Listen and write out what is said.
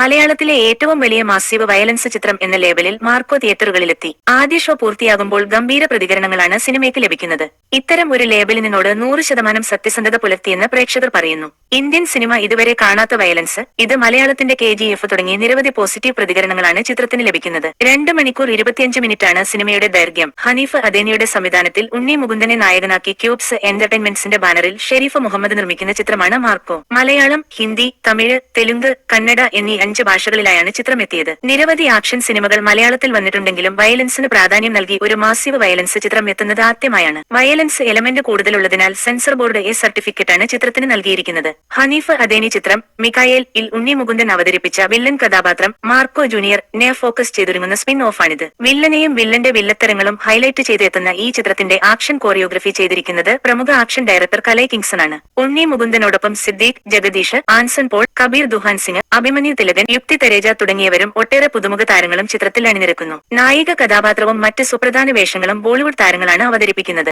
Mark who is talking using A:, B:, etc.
A: മലയാളത്തിലെ ഏറ്റവും വലിയ മാസീവ് വയലൻസ് ചിത്രം എന്ന ലേബലിൽ മാർക്കോ തിയേറ്ററുകളിലെത്തി. ആദ്യ ഷോ പൂർത്തിയാകുമ്പോൾ ഗംഭീര പ്രതികരണങ്ങളാണ് സിനിമയ്ക്ക് ലഭിക്കുന്നത്. ഇത്തരം ഒരു ലേബലിനോട് 100% സത്യസന്ധത പുലർത്തിയെന്ന് പ്രേക്ഷകർ പറയുന്നു. ഇന്ത്യൻ സിനിമ ഇതുവരെ കാണാത്ത വയലൻസ്, ഇത് മലയാളത്തിന്റെ KGF തുടങ്ങി നിരവധി പോസിറ്റീവ് പ്രതികരണങ്ങളാണ് ചിത്രത്തിന് ലഭിക്കുന്നത്. 2 മണിക്കൂർ 25 മിനിറ്റാണ് സിനിമയുടെ ദൈർഘ്യം. ഹനീഫ് അദേനിയുടെ സംവിധാനത്തിൽ ഉണ്ണി മുകുന്ദനെ നായകനാക്കി ക്യൂബ്സ് എന്റർടൈൻമെന്റ്സിന്റെ ബാനറിൽ ഷെരീഫ് മുഹമ്മദ് നിർമ്മിക്കുന്ന ചിത്രമാണ് മാർക്കോ. മലയാളം, ഹിന്ദി, തമിഴ്, തെലുങ്ക്, കന്നഡ എന്നീ 5 ഭാഷകളിലായാണ് ചിത്രമെത്തിയത്. നിരവധി ആക്ഷൻ സിനിമകൾ മലയാളത്തിൽ വന്നിട്ടുണ്ടെങ്കിലും വയലൻസിന് പ്രാധാന്യം നൽകി ഒരു മാസീവ് വയലൻസ് ചിത്രം എത്തുന്നത് ആദ്യമായാണ്. വയലൻസ് എലമെന്റ് കൂടുതലുള്ളതിനാൽ സെൻസർ ബോർഡ് A സർട്ടിഫിക്കറ്റാണ് ചിത്രത്തിന് നൽകിയിരിക്കുന്നത്. ഹനീഫ് അദേനി ചിത്രം മിക്കായേൽ ഇൽ ഉണ്ണി മുകുന്ദൻ അവതരിപ്പിച്ച വില്ലൻ കഥാപാത്രം മാർക്കോ ജൂനിയർ നെ ഫോക്കസ് ചെയ്തൊരുങ്ങുന്ന സ്പിൻ ഓഫാണിത്. വില്ലനെയും വില്ലന്റെ വില്ലത്തരങ്ങളും ഹൈലൈറ്റ് ചെയ്ത് എത്തുന്ന ഈ ചിത്രത്തിന്റെ ആക്ഷൻ കോറിയോഗ്രഫി ചെയ്തിരിക്കുന്നത് പ്രമുഖ ആക്ഷൻ ഡയറക്ടർ കലൈ കിങ്സൺ ആണ്. ഉണ്ണി മുകുന്ദനോടൊപ്പം സിദ്ദീഖ്, ജഗദീഷ്, ആൻസൺ പോൾ, കബീർ ദുഹാൻ സിംഗ്, അഭിമന്യു തിലകൻ, യുക്തി തെരേജ തുടങ്ങിയവരും ഒട്ടേറെ പുതുമുഖ താരങ്ങളും ചിത്രത്തിൽ അണിനിരക്കുന്നു. നായിക കഥാപാത്രവും മറ്റ് സുപ്രധാന വേഷങ്ങളും ബോളിവുഡ് താരങ്ങളാണ് അവതരിപ്പിക്കുന്നത്.